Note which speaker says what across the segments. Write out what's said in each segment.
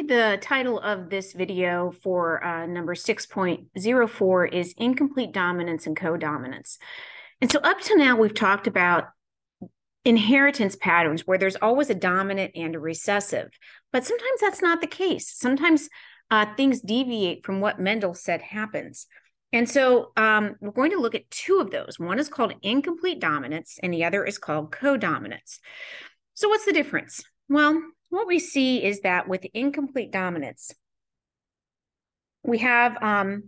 Speaker 1: The title of this video for number 6.04 is Incomplete Dominance and Codominance. And so up to now, we've talked about inheritance patterns where there's always a dominant and a recessive. But sometimes that's not the case. Sometimes things deviate from what Mendel said happens. And so we're going to look at two of those. One is called incomplete dominance, and the other is called codominance. So what's the difference? Well, what we see is that with incomplete dominance, we have a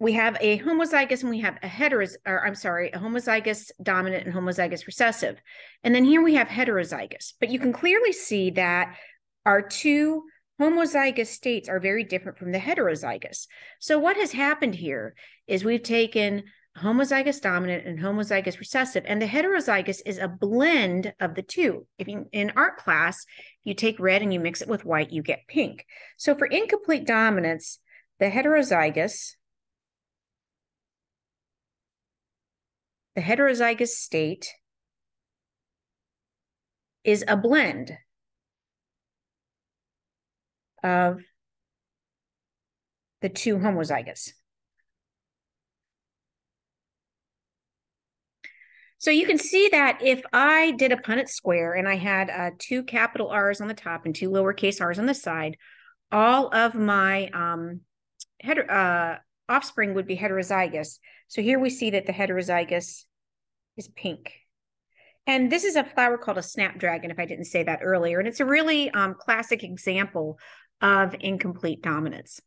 Speaker 1: homozygous and we have a homozygous dominant and homozygous recessive. And then here we have heterozygous. But you can clearly see that our two homozygous states are very different from the heterozygous. So what has happened here is we've taken homozygous dominant and homozygous recessive, and the heterozygous is a blend of the two. If you, in art class, you take red and you mix it with white, you get pink. So for incomplete dominance, the heterozygous state is a blend of the two homozygous. So you can see that if I did a Punnett square and I had two capital R's on the top and two lowercase r's on the side, all of my offspring would be heterozygous. So here we see that the heterozygous is pink. And this is a flower called a snapdragon, if I didn't say that earlier. And it's a really classic example of incomplete dominance.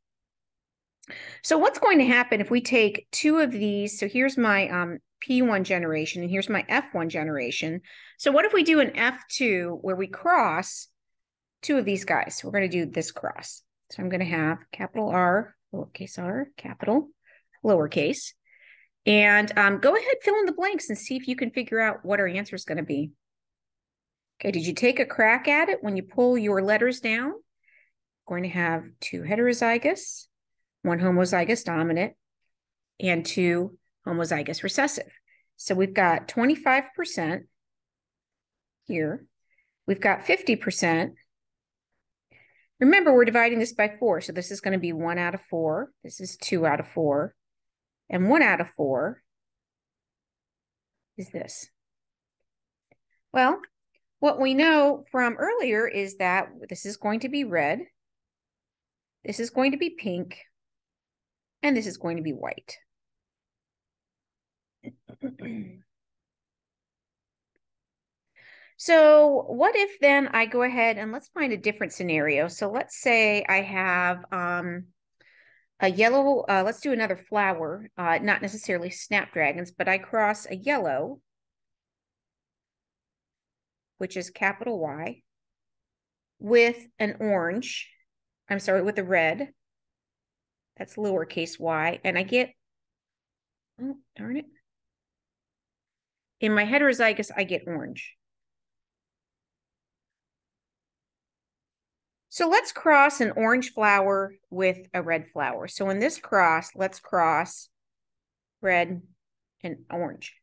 Speaker 1: So what's going to happen if we take two of these? So here's my P1 generation, and here's my F1 generation. So what if we do an F2 where we cross two of these guys? We're going to do this cross. So I'm going to have capital R, lowercase r, capital, lowercase. And go ahead, fill in the blanks and see if you can figure out what our answer is going to be. Okay, did you take a crack at it when you pull your letters down? Going to have two heterozygous, one homozygous dominant, and two homozygous recessive. So we've got 25% here. We've got 50%. Remember, we're dividing this by 4. So this is going to be 1 out of 4. This is 2 out of 4. And 1 out of 4 is this. Well, what we know from earlier is that this is going to be red. This is going to be pink. And this is going to be white. So what if then I go ahead and let's find a different scenario. So let's say I have a yellow, let's do another flower, not necessarily snapdragons, but I cross a yellow, which is capital Y, with an orange, with a red, that's lowercase y, and I get, oh, darn it. In my heterozygous, I get orange. So let's cross an orange flower with a red flower. So in this cross, let's cross red and orange.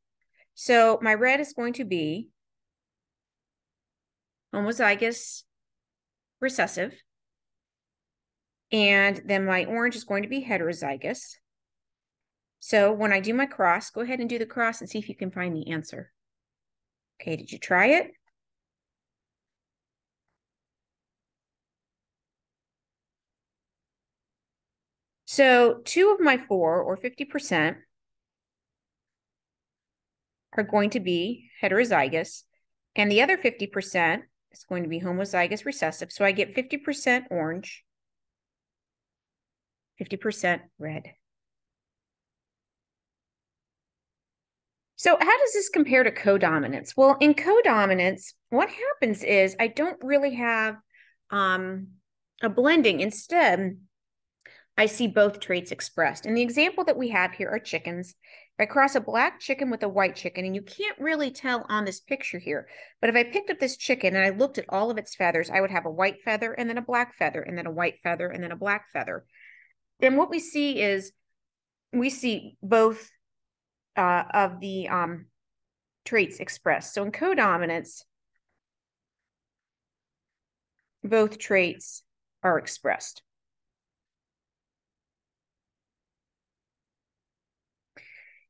Speaker 1: So my red is going to be homozygous recessive. And then my orange is going to be heterozygous. So when I do my cross, go ahead and do the cross and see if you can find the answer. Okay, did you try it? So 2 of my 4, or 50%, are going to be heterozygous, and the other 50% is going to be homozygous recessive. So I get 50% orange, 50% red. So how does this compare to codominance? Well, in codominance, what happens is I don't really have a blending. Instead, I see both traits expressed. And the example that we have here are chickens. If I cross a black chicken with a white chicken, and you can't really tell on this picture here, but if I picked up this chicken and I looked at all of its feathers, I would have a white feather and then a black feather and then a white feather and then a black feather. Then what we see is we see both of the traits expressed. So in codominance, both traits are expressed.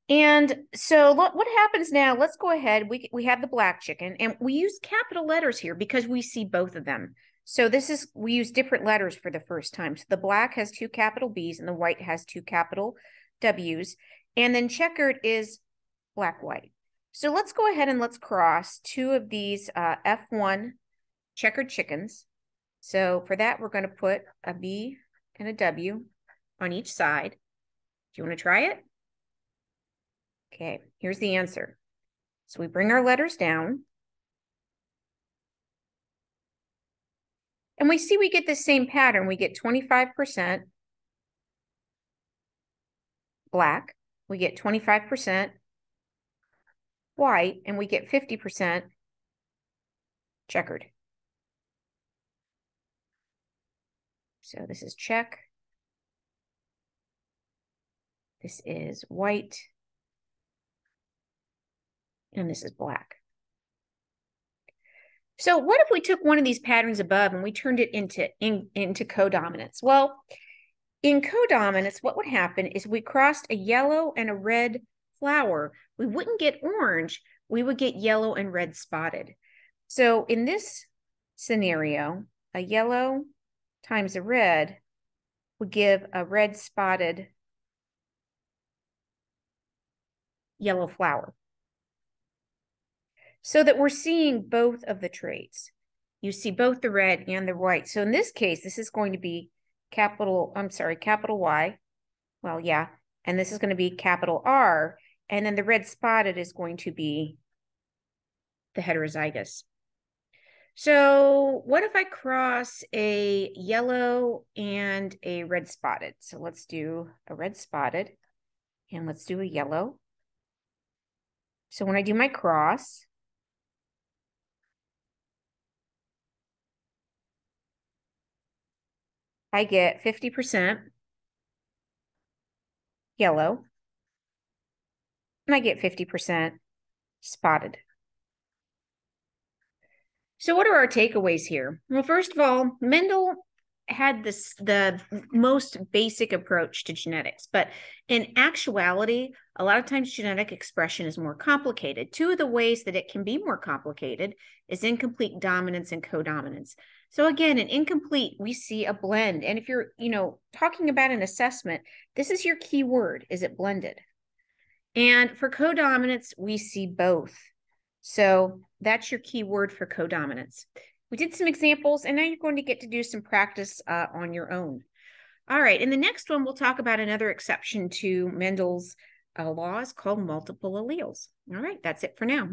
Speaker 1: And so what happens now, let's go ahead. We have the black chicken and we use capital letters here because we see both of them. So we use different letters for the first time. So the black has 2 capital B's and the white has 2 capital W's. And then checkered is black, white. So let's go ahead and let's cross 2 of these F1 checkered chickens. So for that, we're going to put a B and a W on each side. Do you want to try it? Okay, here's the answer. So we bring our letters down. And we see we get the same pattern. We get 25% black. We get 25% white. And we get 50% checkered. So this is check. This is white. And this is black. So what if we took one of these patterns above and we turned it into codominance? Well, in codominance, what would happen is we crossed a yellow and a red flower. We wouldn't get orange. We would get yellow and red spotted. So in this scenario, a yellow times a red would give a red spotted yellow flower. So that we're seeing both of the traits. You see both the red and the white. So in this case, this is going to be capital Y. Well, yeah. And this is going to be capital R. And then the red spotted is going to be the heterozygous. So what if I cross a yellow and a red spotted? So let's do a red spotted and let's do a yellow. So when I do my cross, I get 50% yellow, and I get 50% spotted. So what are our takeaways here? Well, first of all, Mendel had the most basic approach to genetics, but in actuality, a lot of times genetic expression is more complicated. 2 of the ways that it can be more complicated is incomplete dominance and codominance. So again, in incomplete, we see a blend. And if you're, talking about an assessment, this is your key word. Is it blended? And for codominance, we see both. So that's your key word for codominance. We did some examples, and now you're going to get to do some practice on your own. All right, in the next one, we'll talk about another exception to Mendel's laws called multiple alleles. All right, that's it for now.